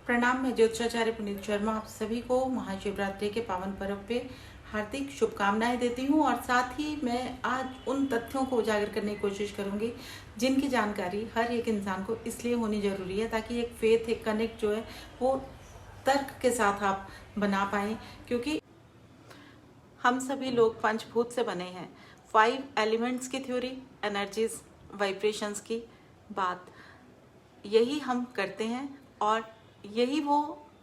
प्रणाम। मैं ज्योतिषाचार्य पुनीत शर्मा आप सभी को महाशिवरात्रि के पावन पर्व पे हार्दिक शुभकामनाएं देती हूँ और साथ ही मैं आज उन तथ्यों को उजागर करने की कोशिश करूंगी जिनकी जानकारी हर एक इंसान को इसलिए होनी जरूरी है ताकि एक फेथ, एक कनेक्ट जो है वो तर्क के साथ आप बना पाएं। क्योंकि हम सभी लोग पंचभूत से बने हैं। 5 एलिमेंट्स की थ्योरी, एनर्जीज, वाइब्रेशंस की बात यही हम करते हैं और यही वो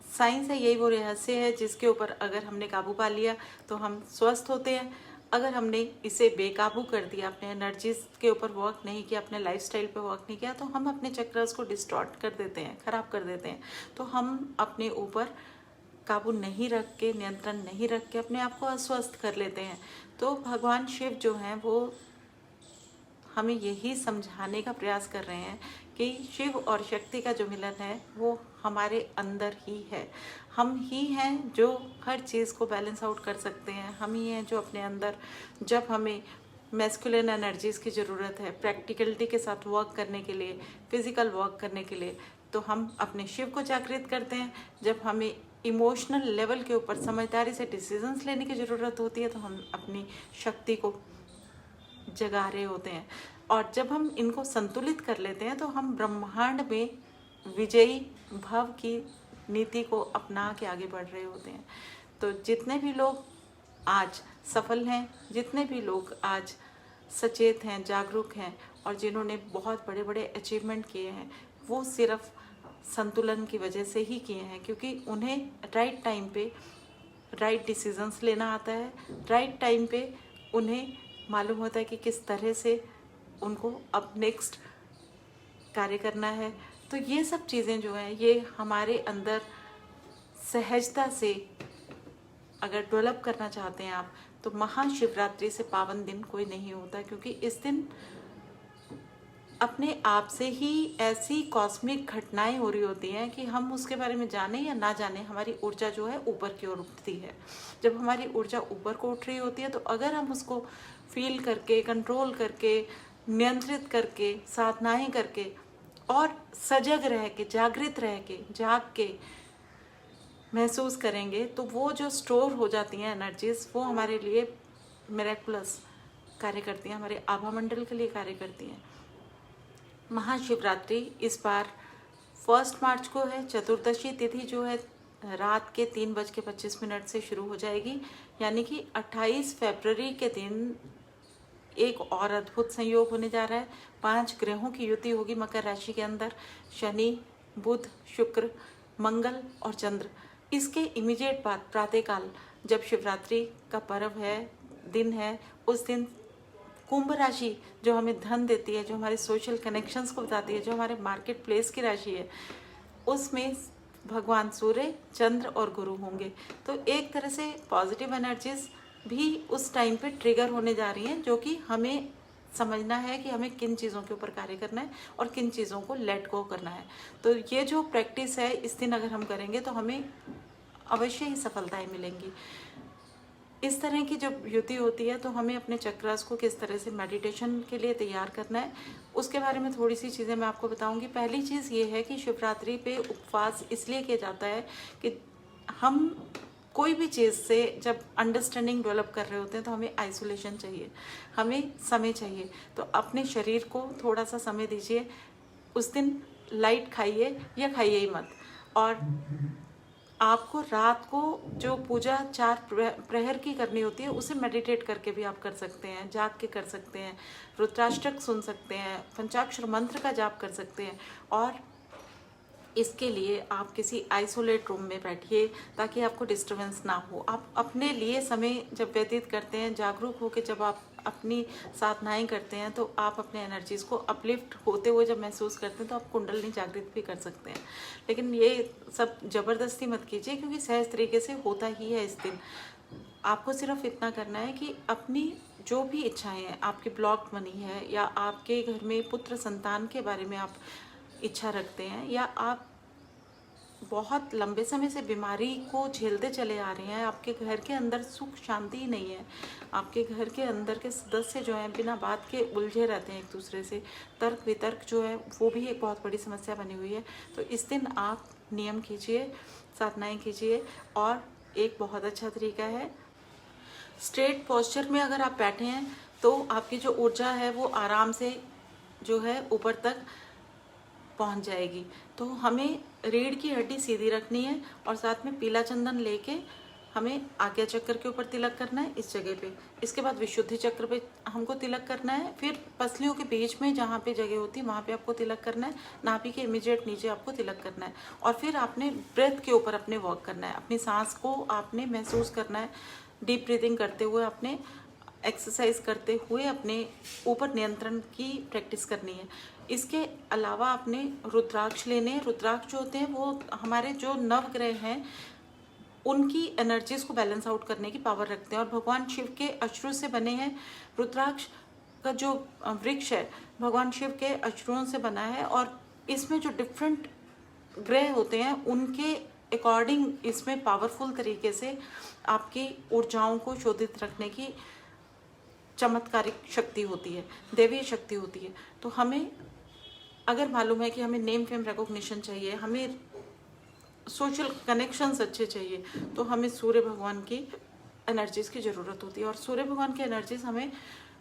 साइंस है, यही वो रहस्य है जिसके ऊपर अगर हमने काबू पा लिया तो हम स्वस्थ होते हैं। अगर हमने इसे बेकाबू कर दिया, अपने एनर्जीज के ऊपर वर्क नहीं किया, अपने लाइफस्टाइल पे वर्क नहीं किया, तो हम अपने चक्रस को डिस्टॉर्ट कर देते हैं, खराब कर देते हैं। तो हम अपने ऊपर काबू नहीं रख के, नियंत्रण नहीं रख के अपने आप को अस्वस्थ कर लेते हैं। तो भगवान शिव जो हैं वो हमें यही समझाने का प्रयास कर रहे हैं कि शिव और शक्ति का जो मिलन है वो हमारे अंदर ही है। हम ही हैं जो हर चीज़ को बैलेंस आउट कर सकते हैं। हम ही हैं जो अपने अंदर, जब हमें मैस्कुलिन एनर्जीज़ की ज़रूरत है प्रैक्टिकलिटी के साथ वर्क करने के लिए, फिजिकल वर्क करने के लिए, तो हम अपने शिव को जागृत करते हैं। जब हमें इमोशनल लेवल के ऊपर समझदारी से डिसीजंस लेने की ज़रूरत होती है तो हम अपनी शक्ति को जगा रहे होते हैं। और जब हम इनको संतुलित कर लेते हैं तो हम ब्रह्मांड में विजयी भव की नीति को अपना के आगे बढ़ रहे होते हैं। तो जितने भी लोग आज सफल हैं, जितने भी लोग आज सचेत हैं, जागरूक हैं और जिन्होंने बहुत बड़े बड़े अचीवमेंट किए हैं, वो सिर्फ संतुलन की वजह से ही किए हैं, क्योंकि उन्हें राइट टाइम पे राइट डिसीजंस लेना आता है। राइट टाइम पे उन्हें मालूम होता है कि किस तरह से उनको अब नेक्स्ट कार्य करना है। तो ये सब चीज़ें जो हैं ये हमारे अंदर सहजता से अगर डेवलप करना चाहते हैं आप, तो महाशिवरात्रि से पावन दिन कोई नहीं होता, क्योंकि इस दिन अपने आप से ही ऐसी कॉस्मिक घटनाएं हो रही होती हैं कि हम उसके बारे में जाने या ना जाने हमारी ऊर्जा जो है ऊपर की ओर उठती है। जब हमारी ऊर्जा ऊपर को उठ रही होती है तो अगर हम उसको फील करके, कंट्रोल करके, नियंत्रित करके, साधनाएं करके और सजग रह के, जागृत रह के, जाग के महसूस करेंगे तो वो जो स्टोर हो जाती हैं एनर्जीज वो हमारे लिए मिरेकुलस कार्य करती हैं, हमारे आभा मंडल के लिए कार्य करती हैं। महाशिवरात्रि इस बार 1 मार्च को है। चतुर्दशी तिथि जो है रात के 3:25 से शुरू हो जाएगी, यानी कि 28 फरवरी के दिन एक और अद्भुत संयोग होने जा रहा है। 5 ग्रहों की युति होगी मकर राशि के अंदर, शनि, बुध, शुक्र, मंगल और चंद्र। इसके इमीडिएट बाद प्रातःकाल जब शिवरात्रि का पर्व है, दिन है, उस दिन कुंभ राशि जो हमें धन देती है, जो हमारे सोशल कनेक्शंस को बताती है, जो हमारे मार्केट प्लेस की राशि है, उसमें भगवान सूर्य, चंद्र और गुरु होंगे। तो एक तरह से पॉजिटिव एनर्जीज भी उस टाइम पे ट्रिगर होने जा रही हैं, जो कि हमें समझना है कि हमें किन चीज़ों के ऊपर कार्य करना है और किन चीज़ों को लेट गो करना है। तो ये जो प्रैक्टिस है इस दिन अगर हम करेंगे तो हमें अवश्य ही सफलताएं मिलेंगी। इस तरह की जब युति होती है तो हमें अपने चक्रास को किस तरह से मेडिटेशन के लिए तैयार करना है, उसके बारे में थोड़ी सी चीज़ें मैं आपको बताऊंगी। पहली चीज़ ये है कि शिवरात्रि पे उपवास इसलिए किया जाता है कि हम कोई भी चीज़ से जब अंडरस्टैंडिंग डेवलप कर रहे होते हैं तो हमें आइसोलेशन चाहिए, हमें समय चाहिए। तो अपने शरीर को थोड़ा सा समय दीजिए। उस दिन लाइट खाइए या खाइए ही मत। और आपको रात को जो पूजा 4 प्रहर की करनी होती है उसे मेडिटेट करके भी आप कर सकते हैं, जाग के कर सकते हैं, रुद्राष्टक सुन सकते हैं, पंचाक्षर मंत्र का जाप कर सकते हैं। और इसके लिए आप किसी आइसोलेट रूम में बैठिए ताकि आपको डिस्टरबेंस ना हो। आप अपने लिए समय जब व्यतीत करते हैं, जागरूक होकर जब आप अपनी साधनाएं करते हैं, तो आप अपने एनर्जीज़ को अपलिफ्ट होते हुए जब महसूस करते हैं तो आप कुंडलिनी जागृत भी कर सकते हैं। लेकिन ये सब ज़बरदस्ती मत कीजिए, क्योंकि सहज तरीके से होता ही है इस दिन। आपको सिर्फ इतना करना है कि अपनी जो भी इच्छाएं हैं, आपकी ब्लॉक्ड मनी है या आपके घर में पुत्र संतान के बारे में आप इच्छा रखते हैं, या आप बहुत लंबे समय से बीमारी को झेलते चले आ रहे हैं, आपके घर के अंदर सुख शांति ही नहीं है, आपके घर के अंदर के सदस्य जो हैं बिना बात के उलझे रहते हैं एक दूसरे से, तर्क वितर्क जो है वो भी एक बहुत बड़ी समस्या बनी हुई है। तो इस दिन आप नियम कीजिए, साधनाएं कीजिए। और एक बहुत अच्छा तरीका है, स्ट्रेट पोस्चर में अगर आप बैठे हैं तो आपकी जो ऊर्जा है वो आराम से जो है ऊपर तक पहुंच जाएगी। तो हमें रीढ़ की हड्डी सीधी रखनी है और साथ में पीला चंदन लेके हमें आज्ञा चक्र के ऊपर तिलक करना है इस जगह पे। इसके बाद विशुद्धि चक्र पे हमको तिलक करना है, फिर पसलियों के बीच में जहाँ पे जगह होती है वहाँ पे आपको तिलक करना है, नाभि के इमीडिएट नीचे आपको तिलक करना है। और फिर आपने ब्रेथ के ऊपर अपने वर्क करना है, अपनी सांस को आपने महसूस करना है, डीप ब्रीदिंग करते हुए अपने एक्सरसाइज करते हुए अपने ऊपर नियंत्रण की प्रैक्टिस करनी है। इसके अलावा आपने रुद्राक्ष लेने, रुद्राक्ष जो होते हैं वो हमारे जो नवग्रह हैं उनकी एनर्जीज को बैलेंस आउट करने की पावर रखते हैं और भगवान शिव के अश्रु से बने हैं। रुद्राक्ष का जो वृक्ष है भगवान शिव के अश्रुओं से बना है और इसमें जो डिफरेंट ग्रह होते हैं उनके अकॉर्डिंग इसमें पावरफुल तरीके से आपकी ऊर्जाओं को शोधित रखने की चमत्कारिक शक्ति होती है, दैवीय शक्ति होती है। तो हमें अगर मालूम है कि हमें नेम फेम रिकॉग्निशन चाहिए, हमें सोशल कनेक्शंस अच्छे चाहिए, तो हमें सूर्य भगवान की एनर्जीज की ज़रूरत होती है। और सूर्य भगवान की एनर्जीज हमें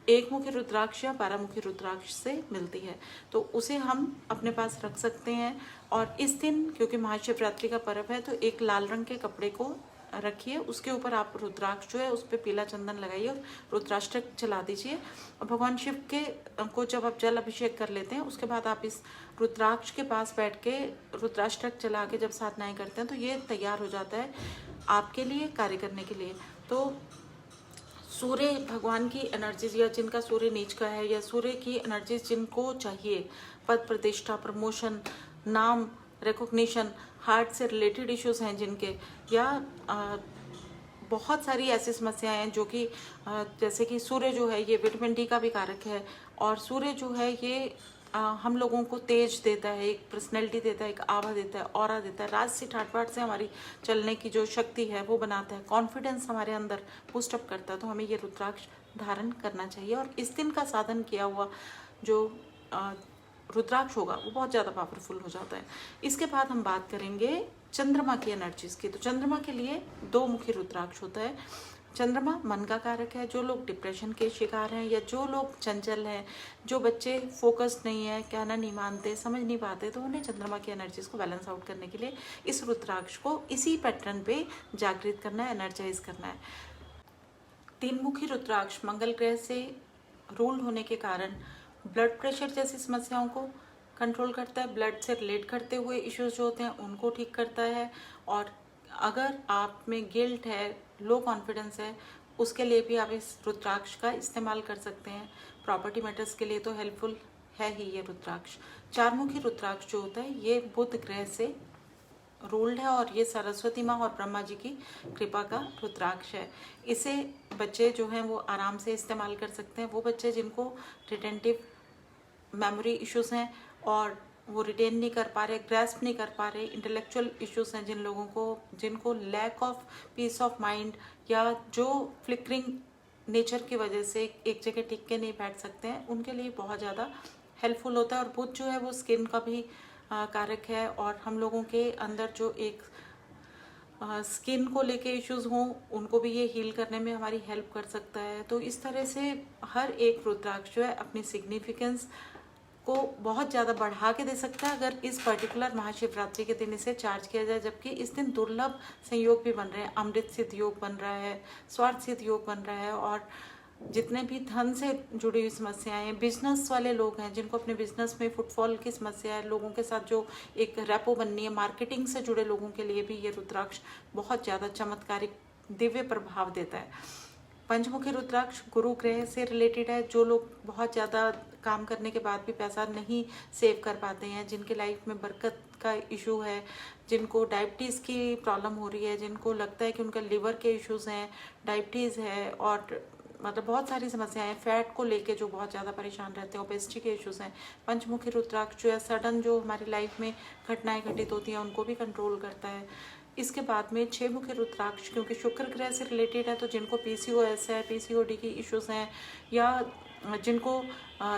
एक मुखी रुद्राक्ष या 12 मुखी रुद्राक्ष से मिलती है, तो उसे हम अपने पास रख सकते हैं। और इस दिन क्योंकि महाशिवरात्रि का पर्व है तो एक लाल रंग के कपड़े को रखिए, उसके ऊपर आप रुद्राक्ष जो है उस पर पीला चंदन लगाइए और रुद्राष्टक चला दीजिए। और भगवान शिव के को जब आप जल अभिषेक कर लेते हैं उसके बाद आप इस रुद्राक्ष के पास बैठ के रुद्राष्टक चला के जब साधनाएं करते हैं तो ये तैयार हो जाता है आपके लिए कार्य करने के लिए। तो सूर्य भगवान की एनर्जीज या जिनका सूर्य नीच का है या सूर्य की एनर्जीज जिनको चाहिए, पद प्रतिष्ठा, प्रमोशन, नाम, रिकॉग्निशन, हार्ट से रिलेटेड इश्यूज हैं जिनके, या बहुत सारी ऐसी समस्याएं हैं जो कि जैसे कि सूर्य जो है ये विटामिन डी का भी कारक है और सूर्य जो है ये हम लोगों को तेज देता है, एक पर्सनैलिटी देता है, एक आभा देता है, ऑरा देता है, राज से ठाट से हमारी चलने की जो शक्ति है वो बनाता है, कॉन्फिडेंस हमारे अंदर बूस्टअप करता है। तो हमें ये रुद्राक्ष धारण करना चाहिए और इस दिन का साधन किया हुआ जो रुद्राक्ष होगा वो बहुत ज़्यादा पावरफुल हो जाता है। इसके बाद हम बात करेंगे चंद्रमा की एनर्जीज की। तो चंद्रमा के लिए 2 मुखी रुद्राक्ष होता है। चंद्रमा मन का कारक है। जो लोग डिप्रेशन के शिकार हैं या जो लोग चंचल हैं, जो बच्चे फोकस्ड नहीं है, कहना नहीं मानते, समझ नहीं पाते, तो उन्हें चंद्रमा की एनर्जीज को बैलेंस आउट करने के लिए इस रुद्राक्ष को इसी पैटर्न पे जागृत करना है, एनर्जाइज करना है। 3 मुखी रुद्राक्ष मंगल ग्रह से रूल्ड होने के कारण ब्लड प्रेशर जैसी समस्याओं को कंट्रोल करता है, ब्लड से रिलेट करते हुए इश्यूज जो होते हैं उनको ठीक करता है। और अगर आप में गिल्ट है, लो कॉन्फिडेंस है, उसके लिए भी आप इस रुद्राक्ष का इस्तेमाल कर सकते हैं। प्रॉपर्टी मैटर्स के लिए तो हेल्पफुल है ही ये रुद्राक्ष। 4 मुखी रुद्राक्ष जो होता है ये बुध ग्रह से रूल्ड है और ये सरस्वती माँ और ब्रह्मा जी की कृपा का रुद्राक्ष है। इसे बच्चे जो हैं वो आराम से इस्तेमाल कर सकते हैं। वो बच्चे जिनको रिटेंटिव मेमोरी इश्यूज हैं और वो रिटेन नहीं कर पा रहे, ग्रैस्प नहीं कर पा रहे, इंटेलेक्चुअल इश्यूज हैं जिन लोगों को, जिनको lack of peace of mind या जो फ्लिकरिंग नेचर की वजह से एक जगह टिक के नहीं बैठ सकते हैं, उनके लिए बहुत ज़्यादा हेल्पफुल होता है। और बुध जो है वो स्किन का भी कारक है और हम लोगों के अंदर जो एक स्किन को लेके इश्यूज हों उनको भी ये हील करने में हमारी हेल्प कर सकता है। तो इस तरह से हर एक रुद्राक्ष जो है अपनी सिग्निफिकेंस को बहुत ज़्यादा बढ़ा के दे सकता है अगर इस पर्टिकुलर महाशिवरात्रि के दिन इसे चार्ज किया जाए। जबकि इस दिन दुर्लभ संयोग भी बन रहे हैं, अमृत सिद्ध योग बन रहा है, स्वार्थ सिद्ध योग बन रहा है और जितने भी धन से जुड़ी हुई समस्याएं हैं, बिजनेस वाले लोग हैं जिनको अपने बिजनेस में फुटफॉल की समस्या है, लोगों के साथ जो एक रेपो बननी है, मार्केटिंग से जुड़े लोगों के लिए भी ये रुद्राक्ष बहुत ज़्यादा चमत्कारिक दिव्य प्रभाव देता है। पंचमुखी रुद्राक्ष गुरु ग्रह से रिलेटेड है। जो लोग बहुत ज़्यादा काम करने के बाद भी पैसा नहीं सेव कर पाते हैं, जिनके लाइफ में बरकत का इशू है, जिनको डायबिटीज़ की प्रॉब्लम हो रही है, जिनको लगता है कि उनका लिवर के इश्यूज हैं, डायबिटीज़ है और मतलब बहुत सारी समस्याएं हैं, फैट को लेके जो बहुत ज़्यादा परेशान रहते हैं, ओबेसिटी के इश्यूज हैं, पंचमुखी रुद्राक्ष जो है सडन जो हमारी लाइफ में घटनाएं घटित होती हैं उनको भी कंट्रोल करता है। इसके बाद में 6 मुखी रुद्राक्ष, क्योंकि शुक्र ग्रह से रिलेटेड है, तो जिनको पीसीओएस है, पीसीओडी की इश्यूज हैं, या जिनको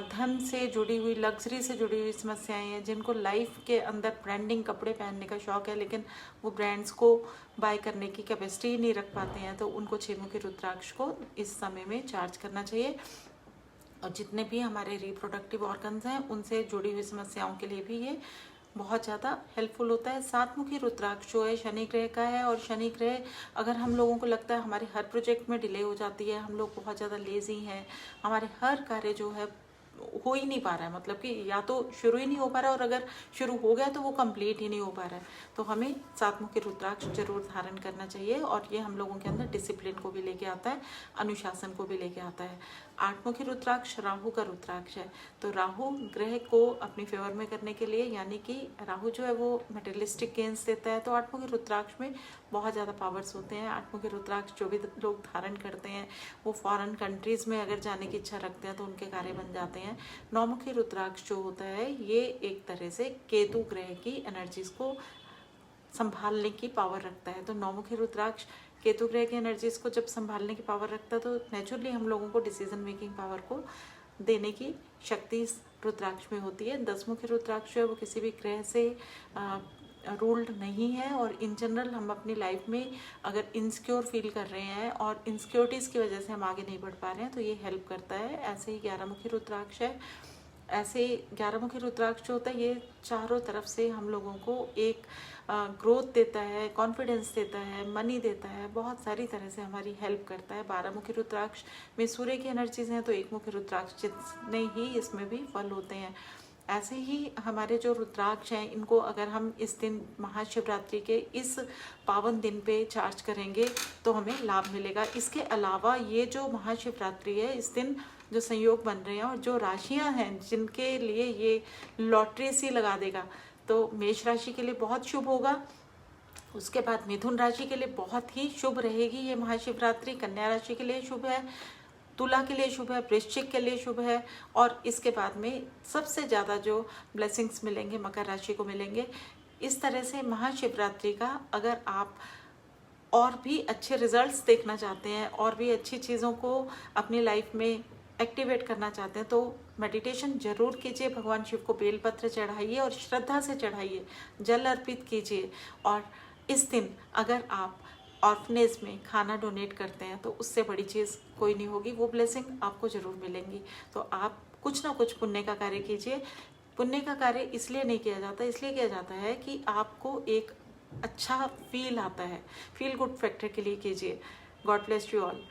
धन से जुड़ी हुई, लग्जरी से जुड़ी हुई समस्याएं हैं, जिनको लाइफ के अंदर ब्रांडिंग कपड़े पहनने का शौक है लेकिन वो ब्रांड्स को बाय करने की कैपेसिटी ही नहीं रख पाते हैं, तो उनको 6 मुखी रुद्राक्ष को इस समय में चार्ज करना चाहिए। और जितने भी हमारे रिप्रोडक्टिव ऑर्गन्स हैं उनसे जुड़ी हुई समस्याओं के लिए भी ये बहुत ज़्यादा हेल्पफुल होता है। 7 मुखी रुद्राक्ष जो है शनि ग्रह का है, और शनि ग्रह अगर हम लोगों को लगता है हमारे हर प्रोजेक्ट में डिले हो जाती है, हम लोग बहुत ज़्यादा लेजी हैं, हमारे हर कार्य जो है हो ही नहीं पा रहा है, मतलब कि या तो शुरू ही नहीं हो पा रहा है, और अगर शुरू हो गया तो वो कंप्लीट ही नहीं हो पा रहा है, तो हमें 7 मुखी रुद्राक्ष जरूर धारण करना चाहिए। और ये हम लोगों के अंदर डिसिप्लिन को भी लेके आता है, अनुशासन को भी लेके आता है। 8 मुखी रुद्राक्ष राहु का रुद्राक्ष है, तो राहु ग्रह को अपनी फेवर में करने के लिए, यानी कि राहु जो है वो मटेरियलिस्टिक गेन्स देता है, तो 8 मुखी रुद्राक्ष में बहुत ज़्यादा पावर्स होते हैं। 8 मुखी रुद्राक्ष जो भी लोग धारण करते हैं वो फॉरेन कंट्रीज़ में अगर जाने की इच्छा रखते हैं तो उनके कार्य बन जाते हैं। 9 मुखी रुद्राक्ष जो होता है ये एक तरह से केतु ग्रह की एनर्जीज को संभालने की पावर रखता है, तो 9 मुखी रुद्राक्ष केतु ग्रह की एनर्जीज को जब संभालने की पावर रखता है तो नेचुरली हम लोगों को डिसीजन मेकिंग पावर को देने की शक्ति इस रुद्राक्ष में होती है। 10 मुखी रुद्राक्ष जो है वो किसी भी ग्रह से रूल्ड नहीं है, और इन जनरल हम अपनी लाइफ में अगर इनसिक्योर फील कर रहे हैं और इनसिक्योरिटीज़ की वजह से हम आगे नहीं बढ़ पा रहे हैं तो ये हेल्प करता है। ऐसे ही 11 मुखी रुद्राक्ष है, ऐसे 11 मुखी रुद्राक्ष जो होता है ये चारों तरफ से हम लोगों को एक ग्रोथ देता है, कॉन्फिडेंस देता है, मनी देता है, बहुत सारी तरह से हमारी हेल्प करता है। 12 मुखी रुद्राक्ष में सूर्य की एनर्जीज हैं, तो 1 मुखी रुद्राक्ष जितने ही इसमें भी फल होते हैं। ऐसे ही हमारे जो रुद्राक्ष हैं इनको अगर हम इस दिन महाशिवरात्रि के इस पावन दिन पे चार्ज करेंगे तो हमें लाभ मिलेगा। इसके अलावा ये जो महाशिवरात्रि है इस दिन जो संयोग बन रहे हैं और जो राशियां हैं जिनके लिए ये लॉटरी सी लगा देगा, तो मेष राशि के लिए बहुत शुभ होगा। उसके बाद मिथुन राशि के लिए बहुत ही शुभ रहेगी ये महाशिवरात्रि। कन्या राशि के लिए शुभ है, तुला के लिए शुभ है, वृश्चिक के लिए शुभ है, और इसके बाद में सबसे ज़्यादा जो ब्लेसिंग्स मिलेंगे मकर राशि को मिलेंगे। इस तरह से महाशिवरात्रि का अगर आप और भी अच्छे रिजल्ट्स देखना चाहते हैं और भी अच्छी चीज़ों को अपनी लाइफ में एक्टिवेट करना चाहते हैं तो मेडिटेशन जरूर कीजिए, भगवान शिव को बेलपत्र चढ़ाइए और श्रद्धा से चढ़ाइए, जल अर्पित कीजिए। और इस दिन अगर आप ऑर्फनेज में खाना डोनेट करते हैं तो उससे बड़ी चीज़ कोई नहीं होगी, वो ब्लेसिंग आपको ज़रूर मिलेंगी। तो आप कुछ ना कुछ पुण्य का कार्य कीजिए। पुण्य का कार्य इसलिए नहीं किया जाता, इसलिए किया जाता है कि आपको एक अच्छा फील आता है, फील गुड फैक्टर के लिए कीजिए। God bless you all.